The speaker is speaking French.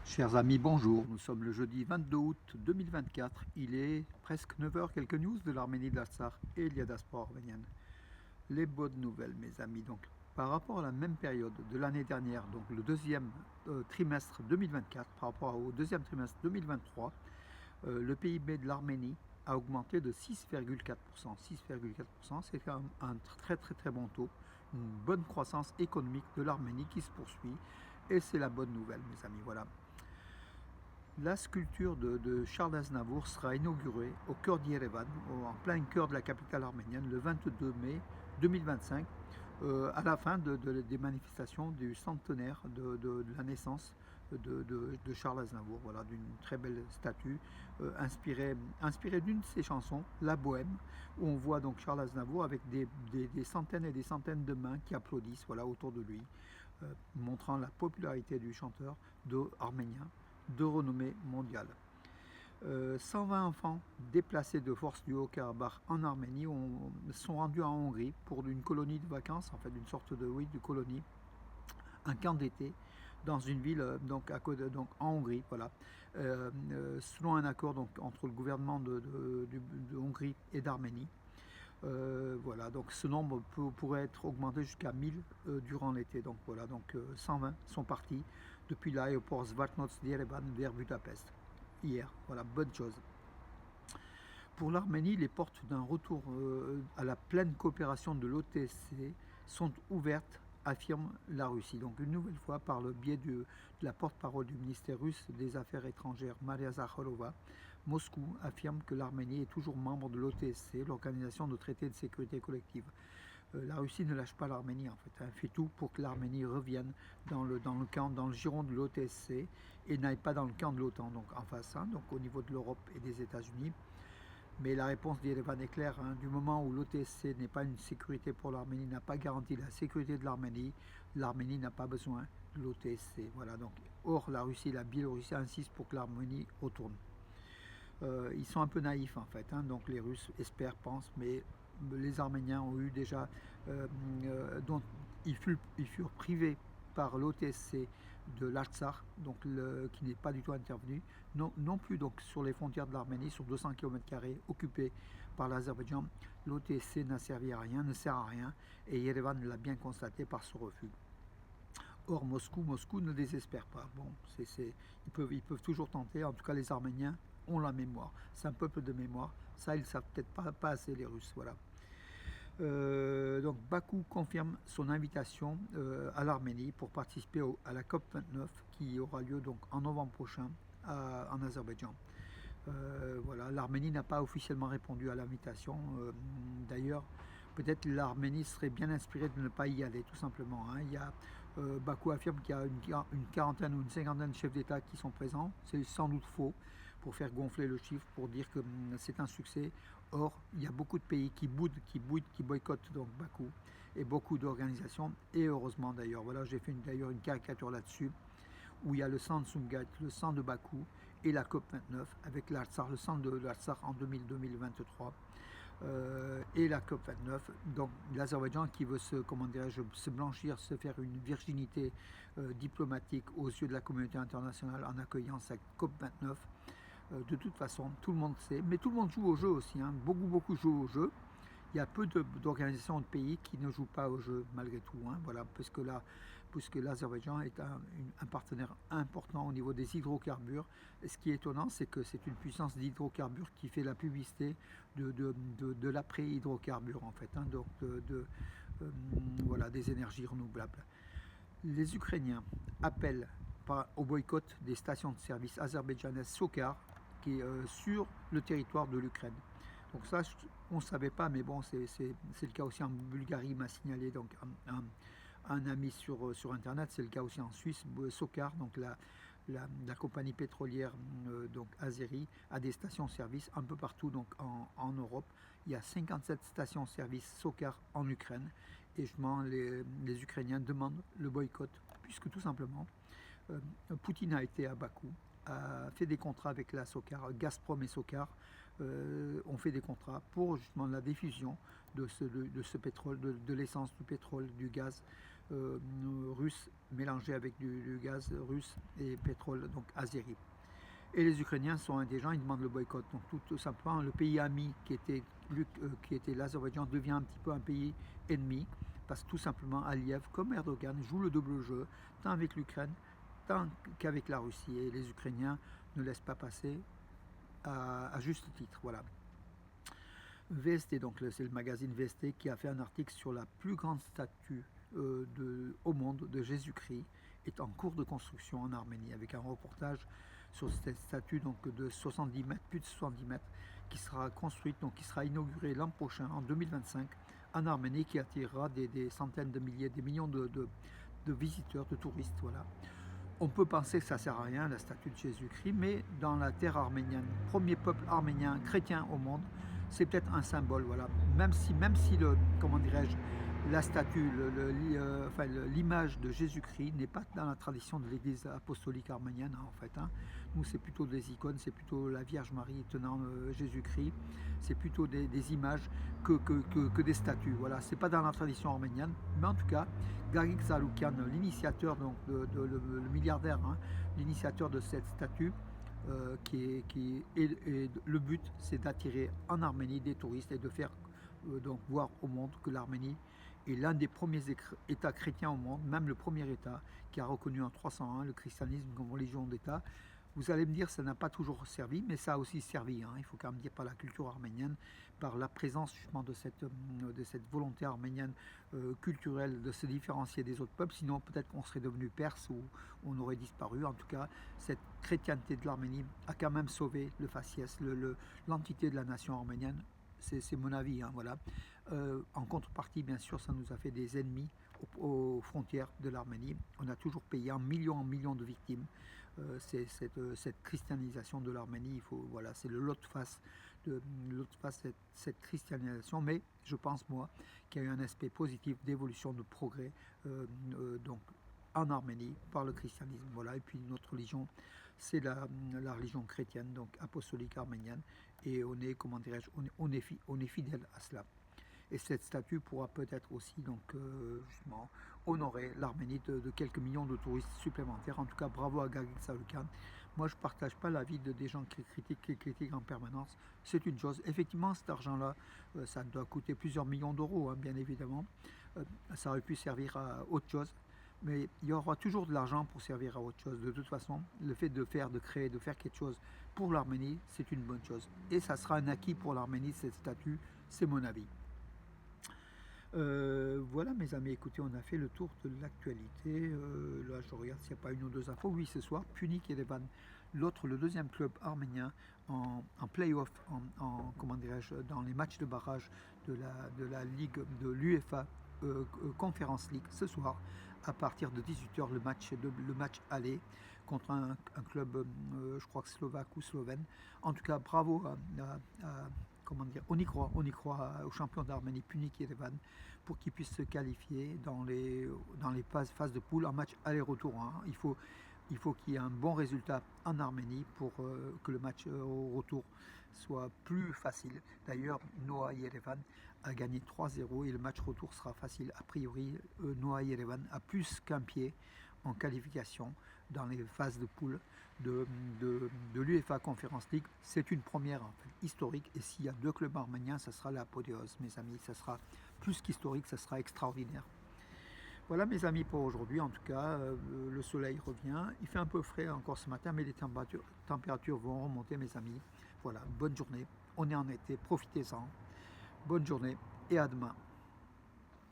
Chers amis, bonjour. Nous sommes le jeudi 22 août 2024. Il est presque 9 heures. Quelques news de l'Arménie, de l'Artsakh et de la diaspora arménienne. Les bonnes nouvelles, mes amis. Donc, par rapport à la même période de l'année dernière, donc le deuxième trimestre 2024, par rapport au deuxième trimestre 2023, le PIB de l'Arménie a augmenté de 6,4%. 6,4%, c'est quand même un très très très bon taux. Une bonne croissance économique de l'Arménie qui se poursuit. Et c'est la bonne nouvelle, mes amis. Voilà. La sculpture de Charles Aznavour sera inaugurée au cœur d'Yerevan, en plein cœur de la capitale arménienne, le 22 mai 2025, à la fin des manifestations du centenaire de la naissance de Charles Aznavour. Voilà, d'une très belle statue inspirée d'une de ses chansons, La Bohème, où on voit donc Charles Aznavour avec des centaines et des centaines de mains qui applaudissent, voilà, autour de lui, montrant la popularité du chanteur arménien de renommée mondiale. 120 enfants déplacés de force du Haut-Karabakh en Arménie sont rendus en Hongrie pour une colonie de vacances, en fait une sorte de colonie, un camp d'été dans une ville donc en Hongrie, voilà, selon un accord donc entre le gouvernement de Hongrie et d'Arménie. Voilà, donc ce nombre pourrait être augmenté jusqu'à 1000 durant l'été. Donc voilà, donc 120 sont partis depuis l'aéroport Zvartnots d'Yerevan vers Budapest hier. Voilà, bonne chose. Pour l'Arménie, les portes d'un retour à la pleine coopération de l'OTC sont ouvertes, affirme la Russie. Donc une nouvelle fois, par le biais de la porte-parole du ministère russe des Affaires étrangères, Maria Zakharova, Moscou affirme que l'Arménie est toujours membre de l'OTSC, l'Organisation de traité de sécurité collective. La Russie ne lâche pas l'Arménie en fait, hein, fait tout pour que l'Arménie revienne dans le giron de l'OTSC et n'aille pas dans le camp de l'OTAN, donc en face, hein, donc au niveau de l'Europe et des États-Unis. Mais la réponse d'Yerevan est claire, hein, du moment où l'OTSC n'est pas une sécurité pour l'Arménie, n'a pas garanti la sécurité de l'Arménie n'a pas besoin de l'OTSC. Voilà, donc, or, la Russie et la Biélorussie insistent pour que l'Arménie retourne. Ils sont un peu naïfs en fait, hein, donc les Russes espèrent, pensent, mais les Arméniens ont eu déjà, dont ils furent privés par l'OTSC de l'Artsakh, donc qui n'est pas du tout intervenu, non plus donc sur les frontières de l'Arménie, sur 200 km² occupés par l'Azerbaïdjan. L'OTSC n'a servi à rien, ne sert à rien, et Yerevan l'a bien constaté par ce refus. Or, Moscou ne désespère pas. Bon, ils peuvent toujours tenter. En tout cas, les Arméniens ont la mémoire. C'est un peuple de mémoire. Ça, ils ne savent peut-être pas assez, les Russes. Voilà. Donc, Bakou confirme son invitation à l'Arménie pour participer à la COP29 qui aura lieu donc en novembre prochain en Azerbaïdjan. Voilà, l'Arménie n'a pas officiellement répondu à l'invitation. D'ailleurs, peut-être l'Arménie serait bien inspirée de ne pas y aller, tout simplement, hein. Bakou affirme qu'il y a une quarantaine ou une cinquantaine de chefs d'État qui sont présents. C'est sans doute faux, pour faire gonfler le chiffre, pour dire que c'est un succès. Or, il y a beaucoup de pays qui boycottent donc Bakou, et beaucoup d'organisations, et heureusement d'ailleurs. Voilà, j'ai fait d'ailleurs une caricature là-dessus, où il y a le centre Sumgat, le centre de Bakou et la COP29 avec l'Artsakh, le centre de l'Artsakh en 2023 et la COP29. Donc l'Azerbaïdjan qui veut se blanchir, se faire une virginité diplomatique aux yeux de la communauté internationale en accueillant sa COP29. De toute façon, tout le monde sait, mais tout le monde joue au jeu aussi, hein. Beaucoup jouent au jeu. Il y a peu d'organisations de pays qui ne jouent pas au jeu malgré tout, hein, voilà, puisque l'Azerbaïdjan est un partenaire important au niveau des hydrocarbures. Et ce qui est étonnant, c'est que c'est une puissance d'hydrocarbures qui fait la publicité de l'après-hydrocarbures, en fait, hein, donc voilà, des énergies renouvelables. Les Ukrainiens appellent au boycott des stations de service azerbaïdjanaises Sokar qui est sur le territoire de l'Ukraine. Donc ça, on ne savait pas, mais bon, c'est le cas aussi en Bulgarie, m'a signalé donc un ami sur Internet, c'est le cas aussi en Suisse. Sokar, donc la compagnie pétrolière donc azérie, a des stations-service un peu partout donc en Europe. Il y a 57 stations-service Sokar en Ukraine, et justement les Ukrainiens demandent le boycott, puisque tout simplement, Poutine a été à Bakou, a fait des contrats avec la Sokar, Gazprom et Sokar ont fait des contrats pour justement la diffusion de ce pétrole, de l'essence, du pétrole, du gaz russe mélangé avec du gaz russe et pétrole, donc azéri. Et les Ukrainiens sont intelligents, ils demandent le boycott. Donc tout simplement, le pays ami qui était l'Azerbaïdjan devient un petit peu un pays ennemi, parce que tout simplement Aliyev, comme Erdogan, joue le double jeu, tant avec l'Ukraine, tant qu'avec la Russie. Et les Ukrainiens ne laissent pas passer à juste titre. Voilà. VST, donc c'est le magazine VST qui a fait un article sur la plus grande statue au monde de Jésus-Christ est en cours de construction en Arménie, avec un reportage sur cette statue donc de 70 mètres, plus de 70 mètres, qui sera construite, donc qui sera inaugurée l'an prochain, en 2025, en Arménie, qui attirera des centaines de milliers, des millions de visiteurs, de touristes. Voilà. On peut penser que ça ne sert à rien, la statue de Jésus-Christ, mais dans la terre arménienne, premier peuple arménien chrétien au monde, c'est peut-être un symbole, voilà. Même si le, comment dirais-je, la statue, l'image de Jésus-Christ n'est pas dans la tradition de l'Église apostolique arménienne, hein, en fait. Hein. Nous, c'est plutôt des icônes, c'est plutôt la Vierge Marie tenant Jésus-Christ, c'est plutôt des images que des statues. Voilà, c'est pas dans la tradition arménienne, mais en tout cas, Gagik Tsarukyan, l'initiateur, donc le milliardaire, hein, l'initiateur de cette statue, le but, c'est d'attirer en Arménie des touristes et de faire donc voir au monde que l'Arménie est l'un des premiers États chrétiens au monde, même le premier État qui a reconnu en 301 le christianisme comme religion d'État. Vous allez me dire, ça n'a pas toujours servi, mais ça a aussi servi, hein, il faut quand même dire, par la culture arménienne, par la présence justement de cette volonté arménienne culturelle de se différencier des autres peuples, sinon peut-être qu'on serait devenu perse ou on aurait disparu. En tout cas, cette chrétienté de l'Arménie a quand même sauvé le faciès, l'entité de la nation arménienne. C'est mon avis, hein, voilà. En contrepartie, bien sûr, ça nous a fait des ennemis aux frontières de l'Arménie. On a toujours payé en millions de victimes. Cette christianisation de l'Arménie, voilà, c'est l'autre face de cette christianisation, mais je pense, moi, qu'il y a eu un aspect positif d'évolution, de progrès, donc en Arménie, par le christianisme, voilà, et puis notre religion, c'est la religion chrétienne, donc apostolique arménienne, et on est, comment dirais-je, on est fidèle à cela. Et cette statue pourra peut-être aussi donc justement honorer l'Arménie de quelques millions de touristes supplémentaires. En tout cas, bravo à Gagik Tsarukyan. Moi, je ne partage pas l'avis des gens qui critiquent en permanence. C'est une chose. Effectivement, cet argent-là, ça doit coûter plusieurs millions d'euros, hein, bien évidemment. Ça aurait pu servir à autre chose. Mais il y aura toujours de l'argent pour servir à autre chose. De toute façon, le fait de faire quelque chose pour l'Arménie, c'est une bonne chose. Et ça sera un acquis pour l'Arménie, cette statue, c'est mon avis. Voilà mes amis, écoutez, on a fait le tour de l'actualité. Là je regarde s'il n'y a pas une ou deux infos. Oui, ce soir, Punic Yerevan, le deuxième club arménien en play-off, comment dirais-je, dans les matchs de barrage de la Ligue de l'UEFA Conference League ce soir à partir de 18h, le match aller contre un club, je crois que slovaque ou slovène. En tout cas, bravo comment dire, on y croit au champion d'Arménie, Punic Yerevan, pour qu'il puisse se qualifier dans les phases de poule en match aller-retour. Hein. Il faut qu'il y ait un bon résultat en Arménie pour que le match au retour soit plus facile. D'ailleurs, Noah Yerevan a gagné 3-0 et le match retour sera facile. A priori, Noah Yerevan a plus qu'un pied en qualification dans les phases de poule de l'UEFA Conference League. C'est une première en fait, historique, et s'il y a deux clubs arméniens, ça sera l'apothéose, mes amis. Ça sera plus qu'historique, ça sera extraordinaire. Voilà mes amis pour aujourd'hui. En tout cas, le soleil revient. Il fait un peu frais encore ce matin, mais les températures vont remonter, mes amis. Voilà, bonne journée. On est en été, profitez-en. Bonne journée et à demain.